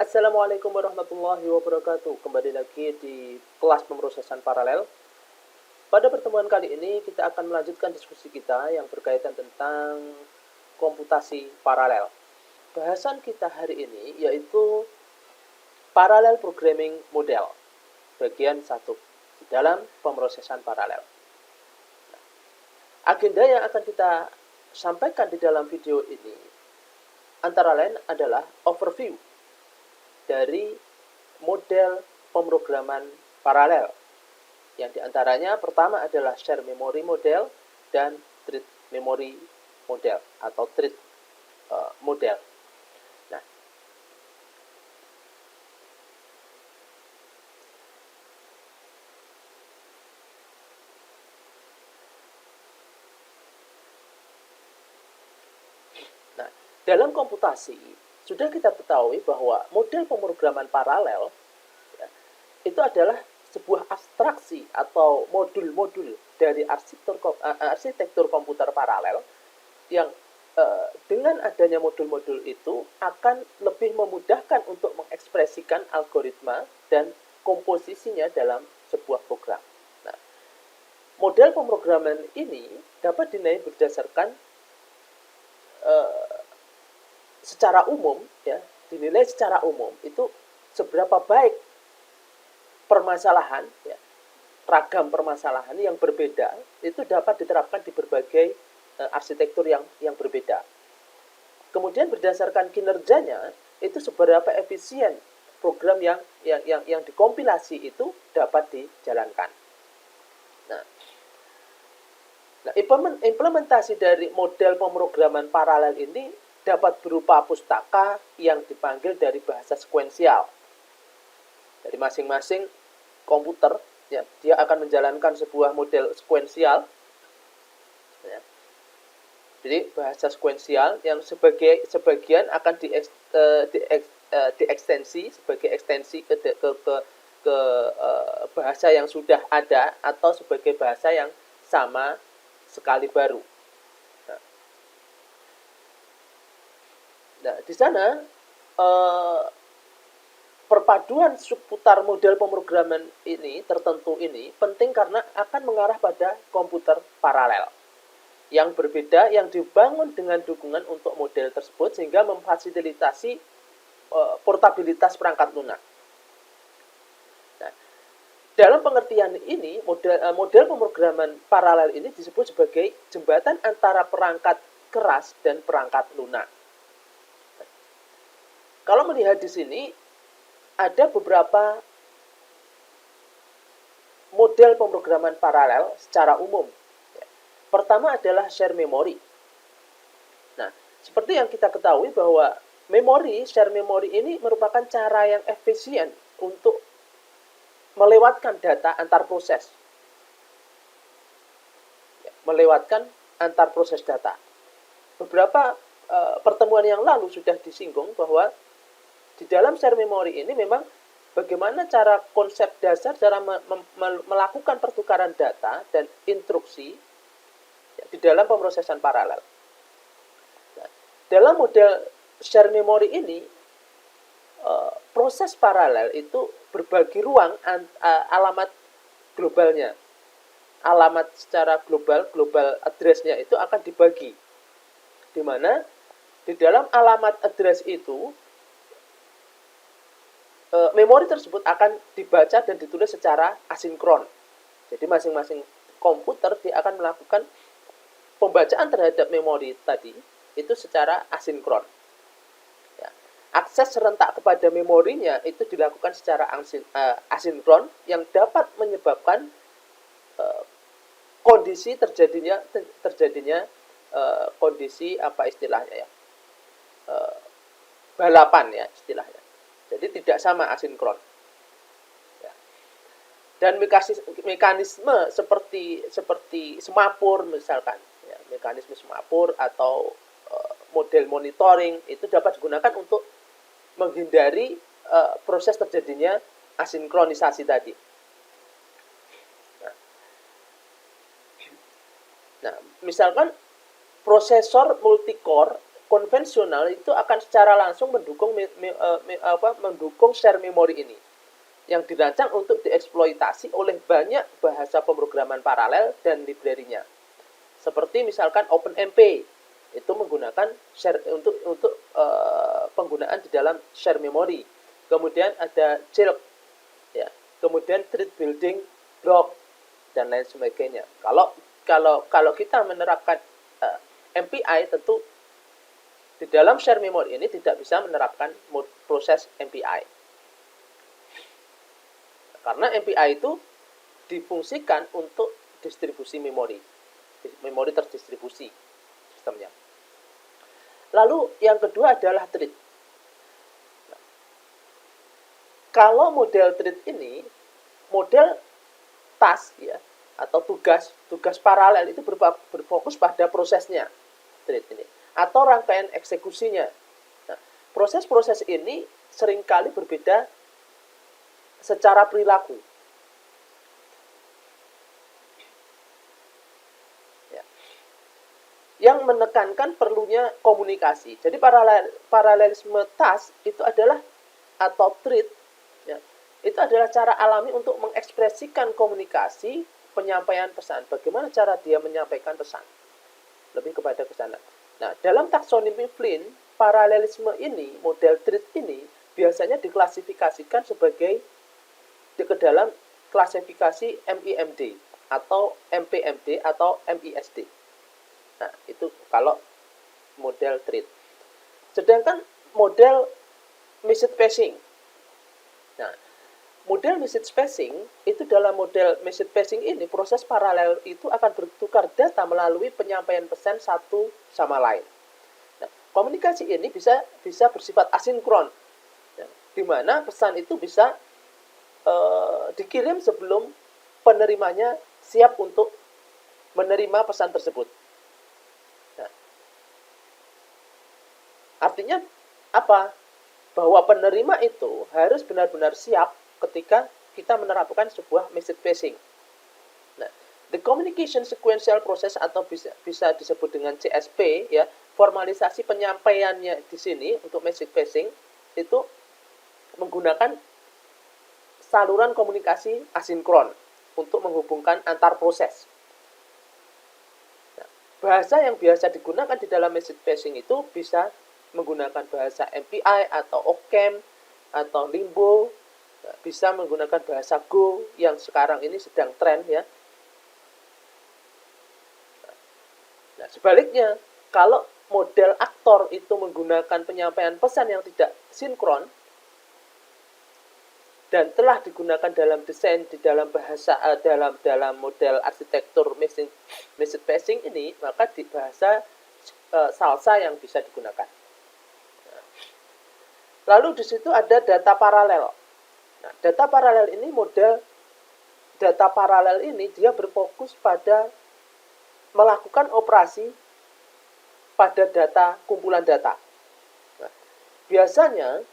Assalamualaikum warahmatullahi wabarakatuh. Kembali lagi di kelas pemrosesan paralel. Pada pertemuan kali ini kita akan melanjutkan diskusi kita yang berkaitan tentang komputasi paralel. Bahasan kita hari ini yaitu Parallel Programming Model, bagian 1 di dalam pemrosesan paralel. Agenda yang akan kita sampaikan di dalam video ini antara lain adalah overview dari model pemrograman paralel, yang diantaranya pertama adalah share memory model dan thread memory model atau thread model. Nah, dalam komputasi sudah kita ketahui bahwa model pemrograman paralel ya, itu adalah sebuah abstraksi atau modul-modul dari arsitektur komputer paralel yang dengan adanya modul-modul itu akan lebih memudahkan untuk mengekspresikan algoritma dan komposisinya dalam sebuah program. Nah, model pemrograman ini dapat dinilai berdasarkan secara umum, ya, dinilai secara umum itu seberapa baik permasalahan, ya, ragam permasalahan yang berbeda itu dapat diterapkan di berbagai arsitektur yang berbeda. Kemudian berdasarkan kinerjanya itu seberapa efisien program yang dikompilasi itu dapat dijalankan. Nah, implementasi dari model pemrograman paralel ini dapat berupa pustaka yang dipanggil dari bahasa sekuensial. Dari masing-masing komputer, ya, dia akan menjalankan sebuah model sekuensial. Ya. Jadi bahasa sekuensial yang sebagian akan diekstensi sebagai ekstensi ke bahasa yang sudah ada atau sebagai bahasa yang sama sekali baru. Nah, di sana perpaduan seputar model pemrograman ini tertentu ini penting karena akan mengarah pada komputer paralel yang berbeda yang dibangun dengan dukungan untuk model tersebut sehingga memfasilitasi portabilitas perangkat lunak. Nah, dalam pengertian ini model pemrograman paralel ini disebut sebagai jembatan antara perangkat keras dan perangkat lunak. Kalau melihat di sini, ada beberapa model pemrograman paralel secara umum. Pertama adalah share memory. Nah, seperti yang kita ketahui bahwa share memory ini merupakan cara yang efisien untuk melewatkan data antar proses. Melewatkan antar proses data. Beberapa pertemuan yang lalu sudah disinggung bahwa di dalam share memory ini memang bagaimana cara konsep dasar, cara melakukan pertukaran data dan instruksi ya, di dalam pemrosesan paralel. Nah, dalam model share memory ini, proses paralel itu berbagi ruang alamat globalnya. Alamat secara global address-nya itu akan dibagi. Di mana di dalam alamat address itu memori tersebut akan dibaca dan ditulis secara asinkron. Jadi masing-masing komputer dia akan melakukan pembacaan terhadap memori tadi itu secara asinkron. Ya. Akses serentak kepada memorinya itu dilakukan secara asinkron yang dapat menyebabkan kondisi terjadinya kondisi apa istilahnya ya, balapan ya istilahnya. Jadi tidak sama asinkron. Ya. Dan mekanisme seperti semapur misalkan, ya, mekanisme semapur atau model monitoring itu dapat digunakan untuk menghindari proses terjadinya asinkronisasi tadi. Nah, misalkan prosesor multicore konvensional itu akan secara langsung mendukung share memory ini yang dirancang untuk dieksploitasi oleh banyak bahasa pemrograman paralel dan library-nya. Seperti misalkan OpenMP itu menggunakan share untuk penggunaan di dalam share memory. Kemudian ada Chilk, ya. Kemudian thread building block dan lain sebagainya. Kalau kita menerapkan MPI, tentu di dalam share memory ini tidak bisa menerapkan proses MPI. Karena MPI itu difungsikan untuk distribusi memori terdistribusi sistemnya. Lalu yang kedua adalah thread. Nah, kalau model thread ini, model task ya atau tugas paralel itu berfokus pada prosesnya thread ini atau rangkaian eksekusinya. Nah, proses-proses ini seringkali berbeda secara perilaku. Ya. Yang menekankan perlunya komunikasi. Jadi paralelisme task itu adalah atau thread, ya, itu adalah cara alami untuk mengekspresikan komunikasi penyampaian pesan. Bagaimana cara dia menyampaikan pesan? Lebih kepada ke sana. Nah, dalam taksonomi Flynn, paralelisme ini, model thread ini biasanya diklasifikasikan sebagai ke dalam klasifikasi MIMD atau MPMD atau MISD. Nah, itu kalau model thread. Sedangkan model message passing. Nah, model message passing itu dalam model message passing ini proses paralel itu akan bertukar data melalui penyampaian pesan satu sama lain. Nah, komunikasi ini bisa bersifat asinkron, ya, di mana pesan itu bisa dikirim sebelum penerimanya siap untuk menerima pesan tersebut. Nah, artinya apa? Bahwa penerima itu harus benar-benar siap ketika kita menerapkan sebuah message passing. Nah, the communication sequential process atau bisa disebut dengan CSP, ya, formalisasi penyampaiannya di sini untuk message passing itu menggunakan saluran komunikasi asinkron untuk menghubungkan antar proses. Nah, bahasa yang biasa digunakan di dalam message passing itu bisa menggunakan bahasa MPI atau OCaml atau Limbo, nah, bisa menggunakan bahasa Go yang sekarang ini sedang tren, ya. Nah, sebaliknya, kalau model aktor itu menggunakan penyampaian pesan yang tidak sinkron dan telah digunakan dalam desain di dalam bahasa dalam model arsitektur message passing ini, maka di bahasa salsa yang bisa digunakan. Nah, lalu di situ ada data paralel. Nah, data paralel ini dia berfokus pada melakukan operasi pada kumpulan data. Nah, biasanya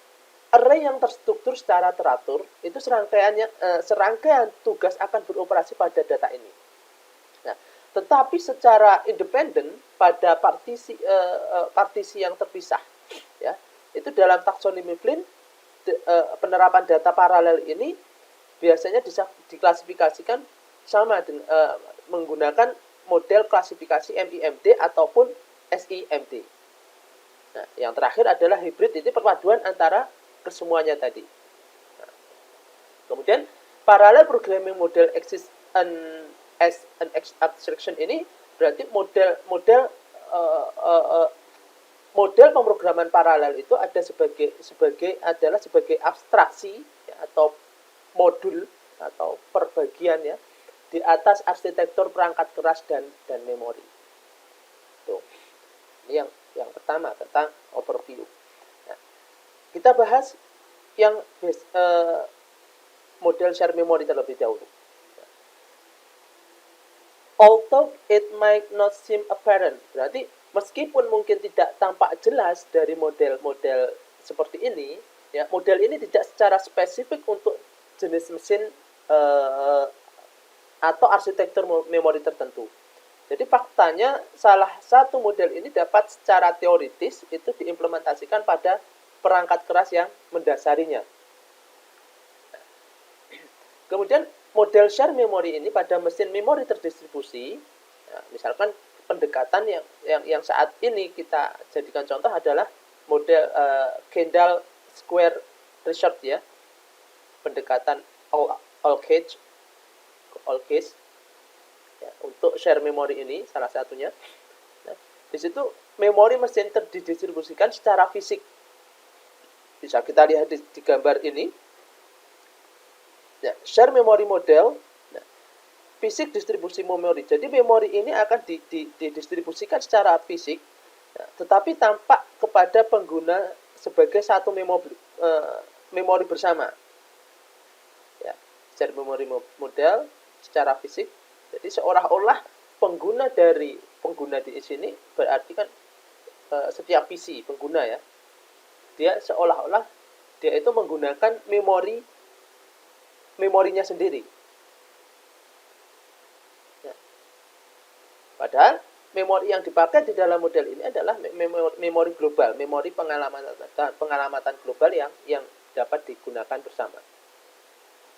array yang terstruktur secara teratur itu serangkaian tugas akan beroperasi pada data ini. Nah, tetapi secara independen pada partisi yang terpisah, ya, itu dalam taksonomi Flynn penerapan data paralel ini biasanya diklasifikasikan sama dengan menggunakan model klasifikasi MIMD ataupun SIMD. Nah, yang terakhir adalah hybrid, ini perpaduan antara kesemuanya tadi. Nah, kemudian parallel programming model exists as an abstraction ini berarti model pemrograman paralel itu adalah sebagai abstraksi, ya, atau modul atau perbagian, ya, di atas arsitektur perangkat keras dan memori. Tuh. Ini yang pertama tentang overview. Kita bahas yang model share memory terlebih dahulu. Although it might not seem apparent, berarti meskipun mungkin tidak tampak jelas dari model-model seperti ini, ya, model ini tidak secara spesifik untuk jenis mesin atau arsitektur memori tertentu. Jadi faktanya salah satu model ini dapat secara teoritis itu diimplementasikan pada perangkat keras yang mendasarinya. Kemudian model share memory ini pada mesin memori terdistribusi, nah, misalkan pendekatan yang saat ini kita jadikan contoh adalah model Kendall Square Research ya, pendekatan all case ya, untuk share memory ini salah satunya. Nah, di situ memori mesin terdistribusikan secara fisik. Bisa kita lihat di gambar ini. Ya, share memory model, nah, fisik distribusi memori. Jadi memori ini akan didistribusikan secara fisik, nah, tetapi tampak kepada pengguna sebagai satu memori bersama. Ya, share memory model secara fisik. Jadi seolah-olah pengguna di sini berarti kan setiap PC pengguna ya, dia seolah-olah dia itu menggunakan memorinya sendiri. Ya. Padahal memori yang dipakai di dalam model ini adalah memori global, memori pengalamatan global yang dapat digunakan bersama.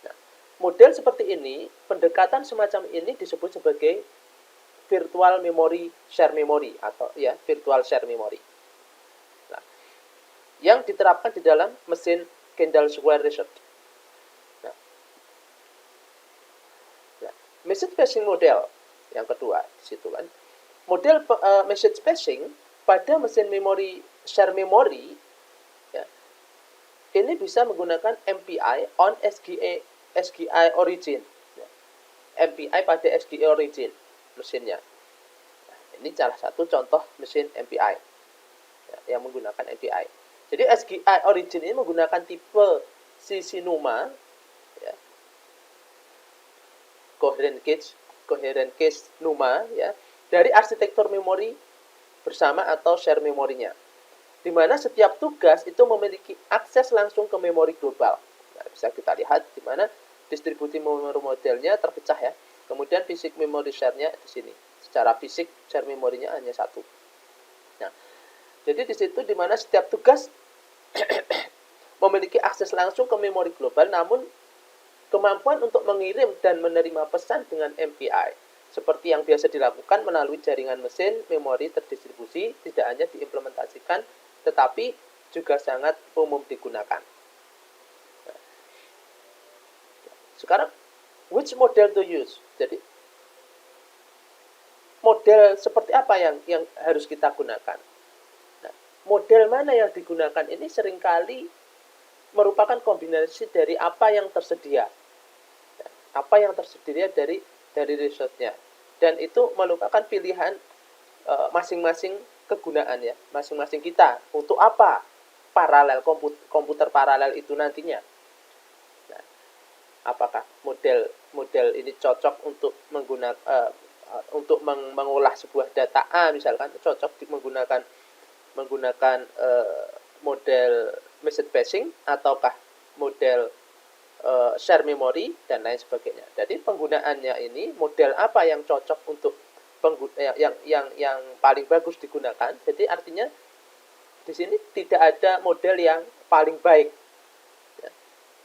Nah, model seperti ini, pendekatan semacam ini disebut sebagai virtual memory share memory atau ya virtual share memory. Nah, yang diterapkan di dalam mesin Kendall Square Research. Message passing model yang kedua di situ kan. Model message passing pada mesin memori share memory ya, ini bisa menggunakan MPI on SGI origin. Ya. MPI pada SGI origin mesinnya. Nah, ini salah satu contoh mesin MPI ya, yang menggunakan MPI. Jadi SGI origin ini menggunakan tipe Shishinuma ya, coherent case NUMA ya, dari arsitektur memori bersama atau share memorinya, di mana setiap tugas itu memiliki akses langsung ke memori global. Nah, bisa kita lihat di mana distribusi memori modelnya terpecah ya. Kemudian fisik memori share-nya di sini. Secara fisik share memorinya hanya satu. Nah, jadi di situ di mana setiap tugas memiliki akses langsung ke memori global, namun kemampuan untuk mengirim dan menerima pesan dengan MPI seperti yang biasa dilakukan melalui jaringan mesin memori terdistribusi tidak hanya diimplementasikan tetapi juga sangat umum digunakan. Nah, sekarang which model to use? Jadi model seperti apa yang harus kita gunakan? Nah, model mana yang digunakan ini seringkali merupakan kombinasi dari apa yang tersedia dari risetnya, dan itu merupakan pilihan masing-masing kegunaan ya, masing-masing kita untuk apa paralel komputer paralel itu nantinya. Nah, apakah model ini cocok untuk untuk mengolah sebuah data A misalkan, cocok menggunakan model message passing ataukah model share memory dan lain sebagainya. Jadi penggunaannya ini model apa yang cocok untuk yang paling bagus digunakan. Jadi artinya di sini tidak ada model yang paling baik. Ya.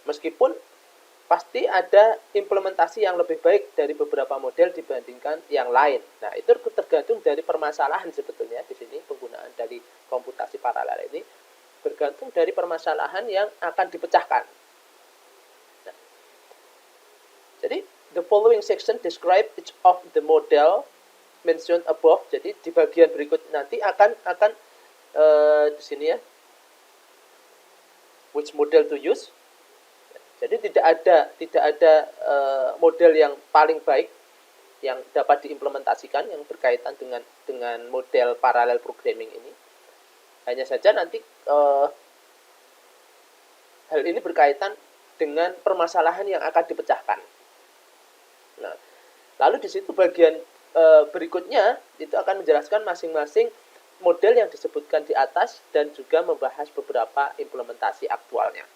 Meskipun pasti ada implementasi yang lebih baik dari beberapa model dibandingkan yang lain. Nah, itu tergantung dari permasalahan sebetulnya di sini penggunaan dari komputasi paralel ini bergantung dari permasalahan yang akan dipecahkan. Nah, jadi the following section describe each of the model mentioned above. Jadi di bagian berikut nanti akan di sini ya, which model to use. Jadi tidak ada model yang paling baik yang dapat diimplementasikan yang berkaitan dengan model parallel programming ini. Hanya saja nanti hal ini berkaitan dengan permasalahan yang akan dipecahkan. Nah, lalu di situ bagian berikutnya itu akan menjelaskan masing-masing model yang disebutkan di atas dan juga membahas beberapa implementasi aktualnya.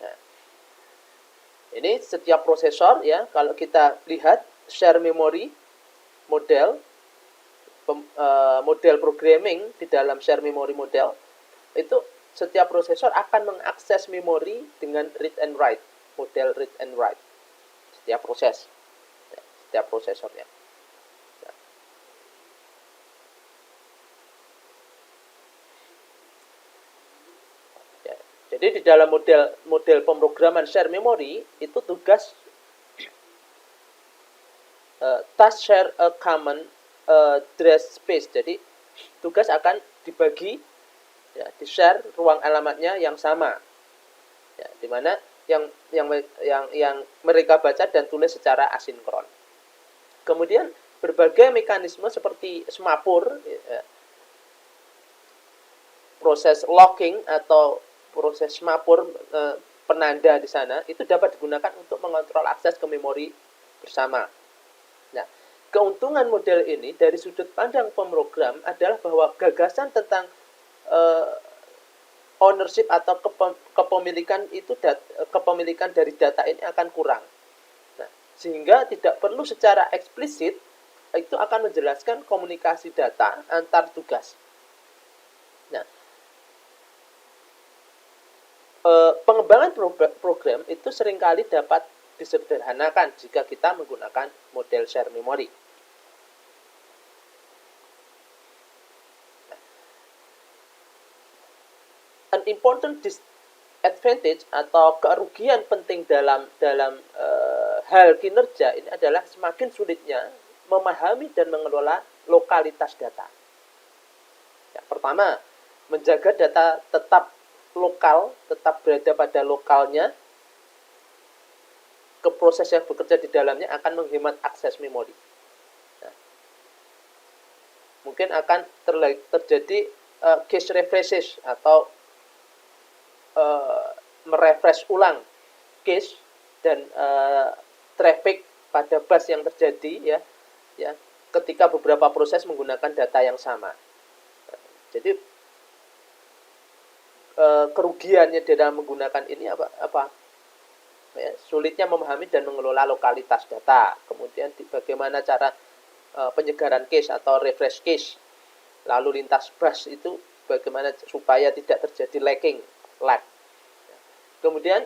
Nah, ini setiap prosesor ya, kalau kita lihat share memory model model programming di dalam share memory model, itu setiap prosesor akan mengakses memori dengan read and write, model read and write, setiap proses, setiap prosesornya. Jadi di dalam model pemrograman share memory itu tugas task share a common address space. Jadi tugas akan dibagi, ya, di share ruang alamatnya yang sama, ya, di mana yang mereka baca dan tulis secara asinkron. Kemudian berbagai mekanisme seperti semapur, ya, proses locking atau proses semapur penanda di sana itu dapat digunakan untuk mengontrol akses ke memori bersama. Nah, keuntungan model ini dari sudut pandang pemrogram adalah bahwa gagasan tentang ownership atau kepemilikan kepemilikan dari data ini akan kurang. Nah, sehingga tidak perlu secara eksplisit itu akan menjelaskan komunikasi data antar tugas. Nah, pengembangan program itu seringkali dapat disederhanakan jika kita menggunakan model share memory. An important disadvantage atau kerugian penting dalam hal kinerja ini adalah semakin sulitnya memahami dan mengelola lokalitas data. Ya, pertama, menjaga data tetap lokal, tetap berada pada lokalnya, ke proses yang bekerja di dalamnya akan menghemat akses memori. Nah, mungkin akan terjadi cache refreshes atau merefresh ulang cache dan traffic pada bus yang terjadi, ya ketika beberapa proses menggunakan data yang sama. Jadi kerugiannya dalam menggunakan ini apa? Ya, sulitnya memahami dan mengelola lokalitas data. Kemudian bagaimana cara penyegaran cache atau refresh cache. Lalu lintas bus itu bagaimana supaya tidak terjadi lag. Kemudian,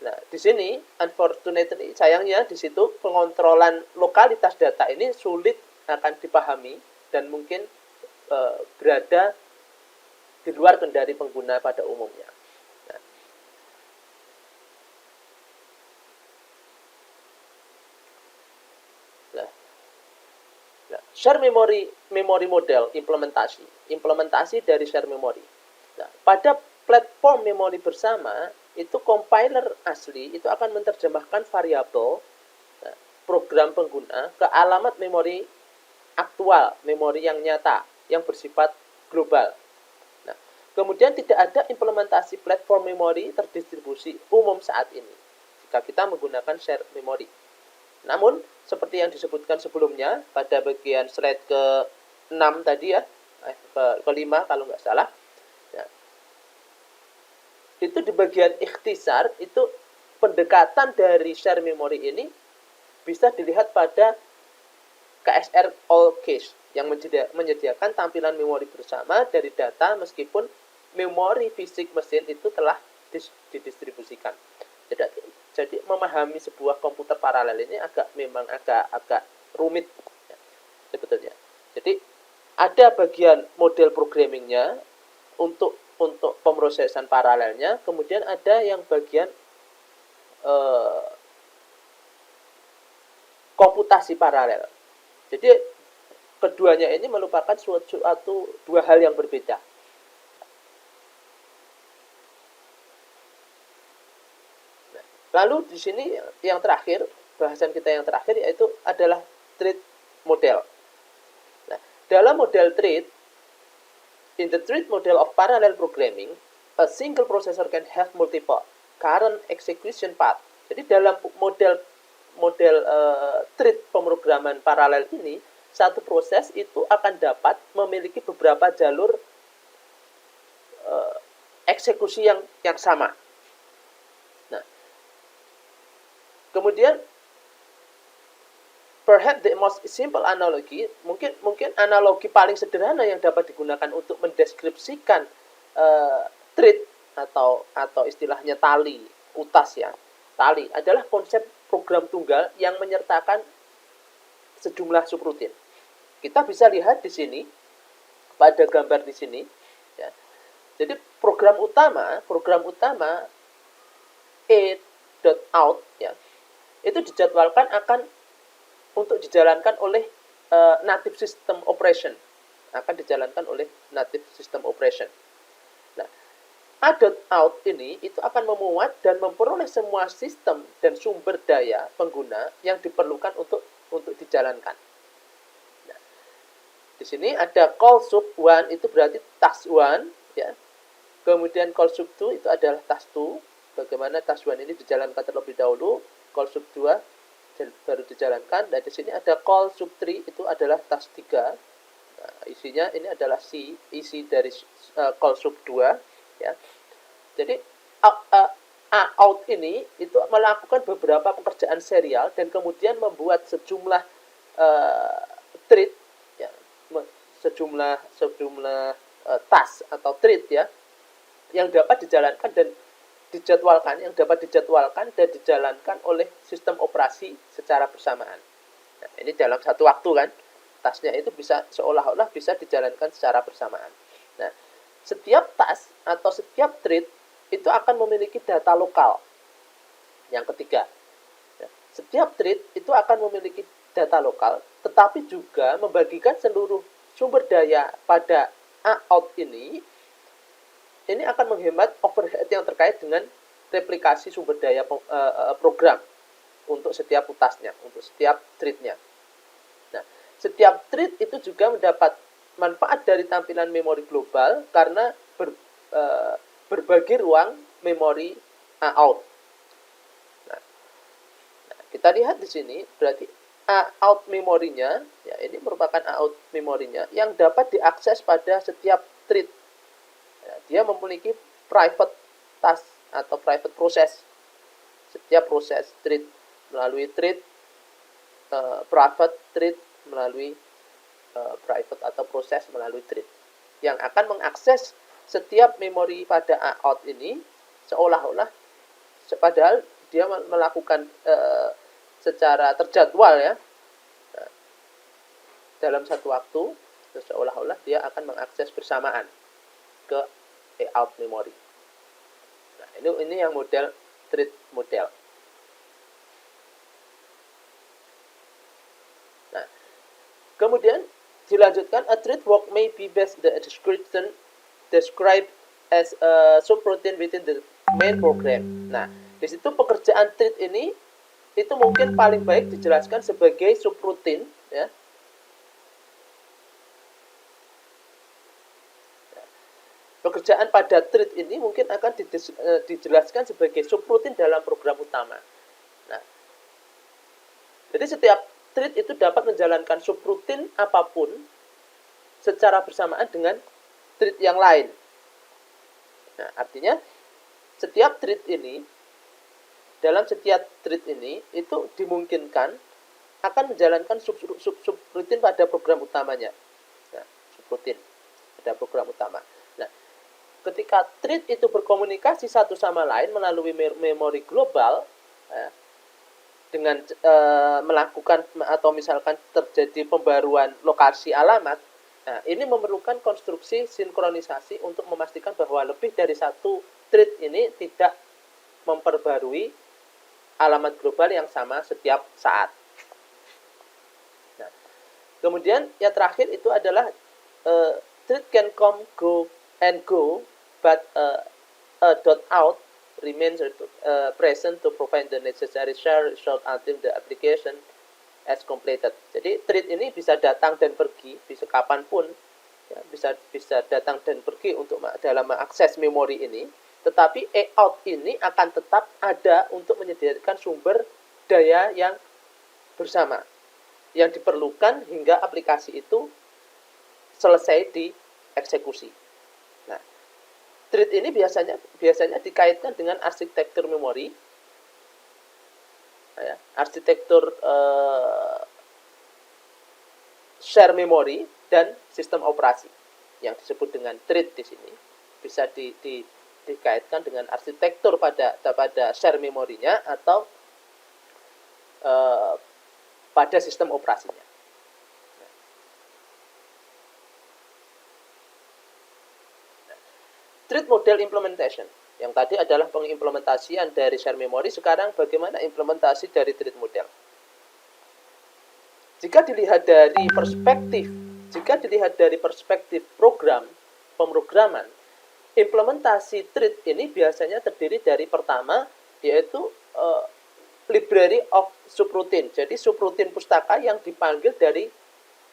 nah di sini unfortunately sayangnya di situ pengontrolan lokalitas data ini sulit akan dipahami dan mungkin berada di luar kendali pengguna pada umumnya. Nah, share memory model implementasi dari share memory. Nah, pada platform memori bersama itu compiler asli itu akan menerjemahkan variabel program pengguna ke alamat memori aktual, memori yang nyata, yang bersifat global. Kemudian tidak ada implementasi platform memori terdistribusi umum saat ini jika kita menggunakan share memory. Namun, seperti yang disebutkan sebelumnya pada bagian slide ke-6 tadi ya, ke-5 kalau nggak salah, ya, itu di bagian ikhtisar, itu pendekatan dari share memory ini bisa dilihat pada KSR All Cache yang menyediakan tampilan memori bersama dari data meskipun memori fisik mesin itu telah didistribusikan. Jadi memahami sebuah komputer paralel ini memang agak rumit ya, sebetulnya. Jadi ada bagian model programmingnya untuk pemrosesan paralelnya, kemudian ada yang bagian komputasi paralel. Jadi keduanya ini merupakan dua hal yang berbeda. Lalu di sini yang terakhir, bahasan kita yang terakhir yaitu adalah thread model. Nah, dalam model thread, in the thread model of parallel programming, a single processor can have multiple current execution path. Jadi dalam model thread pemrograman paralel ini, satu proses itu akan dapat memiliki beberapa jalur eksekusi yang sama. Kemudian perhaps the most simple analogy, mungkin analogi paling sederhana yang dapat digunakan untuk mendeskripsikan thread atau istilahnya tali utas ya. Tali adalah konsep program tunggal yang menyertakan sejumlah subrutin. Kita bisa lihat di sini pada gambar di sini ya. Jadi program utama a.out ya, itu dijadwalkan untuk dijalankan oleh native system operation. Akan dijalankan oleh native system operation. Nah, a.out ini itu akan memuat dan memperoleh semua sistem dan sumber daya pengguna yang diperlukan untuk dijalankan. Nah, di sini ada call sub 1 itu berarti task 1 ya. Kemudian call sub 2 itu adalah task 2. Bagaimana task 1 ini dijalankan terlebih dahulu, call sub 2 baru dijalankan. Dan di sini ada call sub 3 itu adalah task 3. Nah, isinya ini adalah isi dari call sub 2 ya. Jadi out ini itu melakukan beberapa pekerjaan serial dan kemudian membuat sejumlah thread ya, sejumlah task atau thread ya, yang dapat dijalankan dan dijadwalkan dan dijalankan oleh sistem operasi secara bersamaan. Nah, ini dalam satu waktu kan, tasknya itu bisa seolah-olah bisa dijalankan secara bersamaan. Nah, setiap task atau setiap thread itu akan memiliki data lokal. Yang ketiga, setiap thread itu akan memiliki data lokal, tetapi juga membagikan seluruh sumber daya pada a.out ini akan menghemat overhead yang terkait dengan replikasi sumber daya program untuk setiap utasnya, untuk setiap thread-nya. Nah, setiap thread itu juga mendapat manfaat dari tampilan memori global karena berbagi ruang memori a.out. Nah, kita lihat di sini berarti a.out memorinya, ya ini merupakan a.out memorinya yang dapat diakses pada setiap thread. Ya, dia memiliki private task atau private process. Setiap proses thread melalui thread, private thread melalui private atau proses melalui thread, yang akan mengakses setiap memori pada a.out ini seolah-olah padahal dia melakukan secara terjadwal ya, dalam satu waktu, seolah-olah dia akan mengakses bersamaan ke a.out memori. Nah, ini yang model thread model. Nah, kemudian dilanjutkan, a thread work may be best the described as a subroutine within the main program. Nah, di situ pekerjaan thread ini itu mungkin paling baik dijelaskan sebagai subroutine ya. Pekerjaan pada thread ini mungkin akan dijelaskan sebagai subroutine dalam program utama. Nah, jadi setiap thread itu dapat menjalankan subroutine apapun secara bersamaan dengan thread yang lain. Nah, artinya setiap thread ini, dalam setiap thread ini itu dimungkinkan akan menjalankan subroutine pada program utamanya. Nah, subroutine pada program utama. Nah, ketika thread itu berkomunikasi satu sama lain melalui memori global ya, dengan melakukan atau misalkan terjadi pembaruan lokasi alamat, nah, ini memerlukan konstruksi sinkronisasi untuk memastikan bahwa lebih dari satu thread ini tidak memperbarui alamat global yang sama setiap saat. Nah, kemudian yang terakhir itu adalah thread can come, go, and go, but a.out remains present to provide the necessary share result until the application has completed. Jadi thread ini bisa datang dan pergi, bisa kapanpun, ya, bisa datang dan pergi untuk dalam mengakses memori ini. Tetapi a.out ini akan tetap ada untuk menyediakan sumber daya yang bersama, yang diperlukan hingga aplikasi itu selesai dieksekusi. Nah, thread ini biasanya dikaitkan dengan arsitektur memori, nah, ya, arsitektur share memory dan sistem operasi yang disebut dengan thread di sini bisa dikaitkan dengan arsitektur pada share memorinya atau pada sistem operasinya. Thread model implementation. Yang tadi adalah pengimplementasian dari share memory, sekarang bagaimana implementasi dari thread model. Jika dilihat dari perspektif pemrograman, implementasi thread ini biasanya terdiri dari pertama yaitu library of subroutine. Jadi subroutine pustaka yang dipanggil dari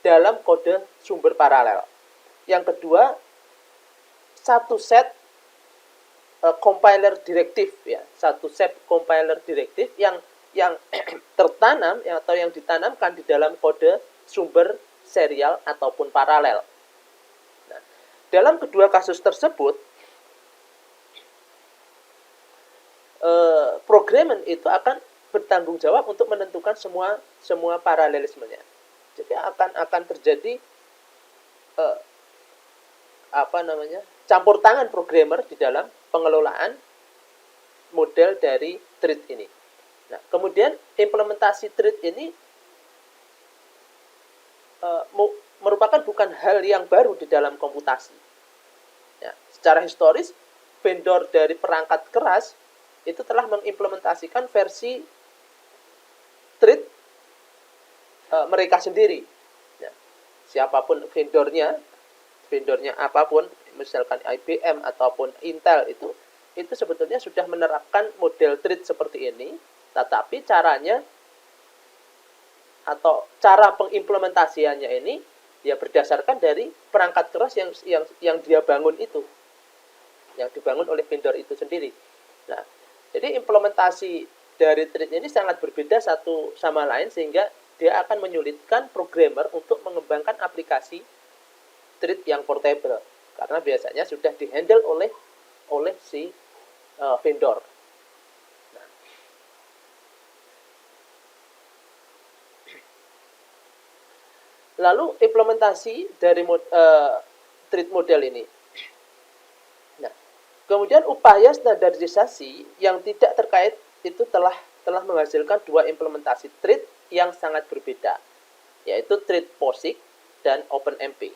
dalam kode sumber paralel. Yang kedua, satu set compiler direktif ya, satu set compiler direktif yang tertanam atau yang ditanamkan di dalam kode sumber serial ataupun paralel. Nah, dalam kedua kasus tersebut, programmer itu akan bertanggung jawab untuk menentukan semua paralelismenya. Jadi akan terjadi campur tangan programmer di dalam pengelolaan model dari thread ini. Nah, kemudian implementasi thread ini merupakan bukan hal yang baru di dalam komputasi. Ya, secara historis, vendor dari perangkat keras itu telah mengimplementasikan versi thread mereka sendiri. Ya, siapapun vendornya apapun, misalkan IBM ataupun Intel itu sebetulnya sudah menerapkan model thread seperti ini, tetapi caranya atau cara pengimplementasiannya ini ya berdasarkan dari perangkat keras yang dia bangun itu, yang dibangun oleh vendor itu sendiri. Nah, jadi implementasi dari thread ini sangat berbeda satu sama lain sehingga dia akan menyulitkan programmer untuk mengembangkan aplikasi thread yang portable karena biasanya sudah dihandle oleh si vendor. Nah, lalu implementasi dari thread model ini. Nah, kemudian upaya standarisasi yang tidak terkait itu telah menghasilkan dua implementasi thread yang sangat berbeda, yaitu thread POSIX dan OpenMP.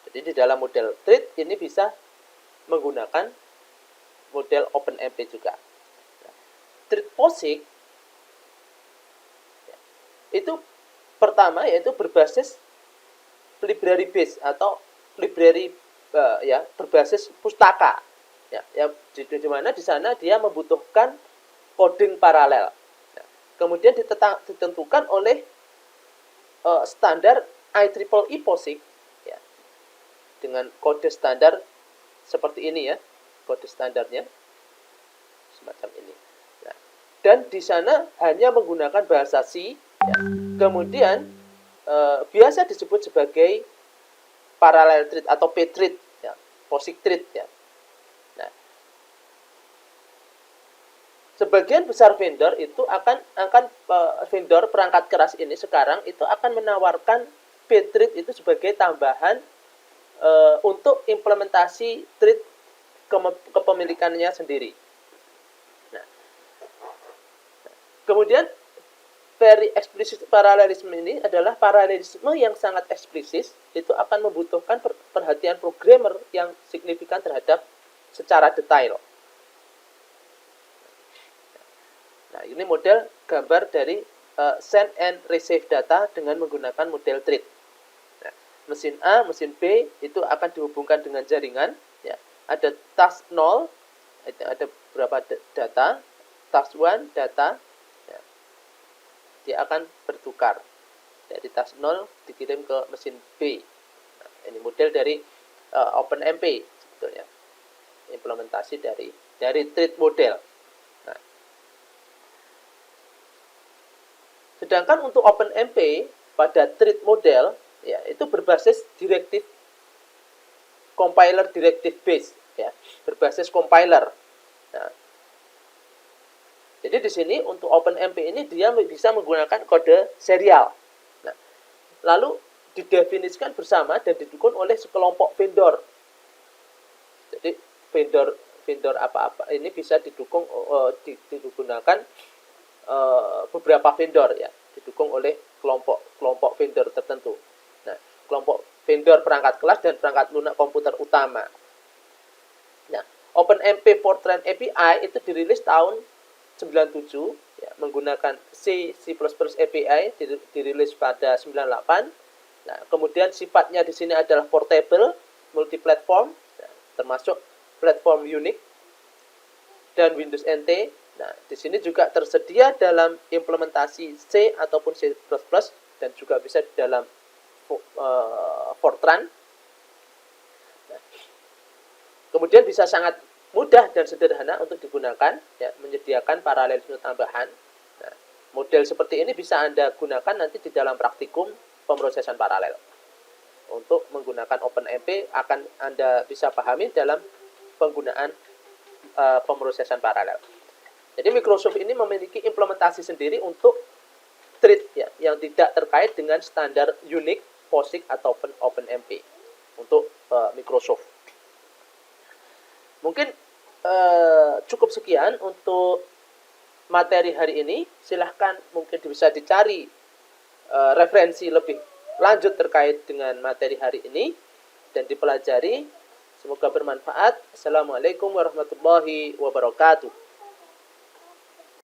Jadi di dalam model thread ini bisa menggunakan model OpenMP juga. Thread POSIX itu pertama yaitu berbasis library base atau library berbasis pustaka. Ya, di mana di sana dia membutuhkan coding paralel. Kemudian ditentukan oleh standar IEEE POSIX ya, dengan kode standar seperti ini ya, kode standarnya semacam ini. Nah, dan di sana hanya menggunakan bahasa C. Ya. Kemudian biasa disebut sebagai parallel thread atau p-thread, ya, POSIX thread ya. Nah, sebagian besar vendor itu akan vendor perangkat keras ini sekarang itu akan menawarkan p-thread itu sebagai tambahan untuk implementasi thread kepemilikannya sendiri. Nah, kemudian very eksplisit paralelisme ini adalah paralelisme yang sangat eksplisit, itu akan membutuhkan perhatian programmer yang signifikan terhadap secara detail. Nah, ini model gambar dari send and receive data dengan menggunakan model thread. Nah, mesin A, mesin B itu akan dihubungkan dengan jaringan. Ya. Ada task 0, ada beberapa data, task 1 data. Dia akan bertukar dari task 0 dikirim ke mesin B. Nah, ini model dari OpenMP sebetulnya, implementasi dari thread model. Nah, sedangkan untuk OpenMP pada thread model ya itu berbasis directive compiler directive base ya, berbasis compiler. Nah, jadi di sini untuk OpenMP ini dia bisa menggunakan kode serial. Nah, lalu didefinisikan bersama dan didukung oleh sekelompok vendor. Jadi vendor apa-apa ini bisa digunakan beberapa vendor ya, didukung oleh kelompok vendor tertentu. Nah, kelompok vendor perangkat kelas dan perangkat lunak komputer utama. Nah, OpenMP Fortran API itu dirilis tahun 97 ya, menggunakan C++ API dirilis pada 98. Nah, kemudian sifatnya di sini adalah portable, multiplatform, ya, termasuk platform Unix dan Windows NT. Nah, di sini juga tersedia dalam implementasi C ataupun C++ dan juga bisa di dalam Fortran. Nah, kemudian bisa sangat mudah dan sederhana untuk digunakan, ya, menyediakan paralelisme tambahan. Nah, model seperti ini bisa Anda gunakan nanti di dalam praktikum pemrosesan paralel. Untuk menggunakan OpenMP akan Anda bisa pahami dalam penggunaan pemrosesan paralel. Jadi Microsoft ini memiliki implementasi sendiri untuk thread ya, yang tidak terkait dengan standar Unix, POSIX ataupun OpenMP untuk Microsoft. Mungkin cukup sekian untuk materi hari ini. Silahkan mungkin bisa dicari referensi lebih lanjut terkait dengan materi hari ini dan dipelajari. Semoga bermanfaat. Assalamualaikum warahmatullahi wabarakatuh.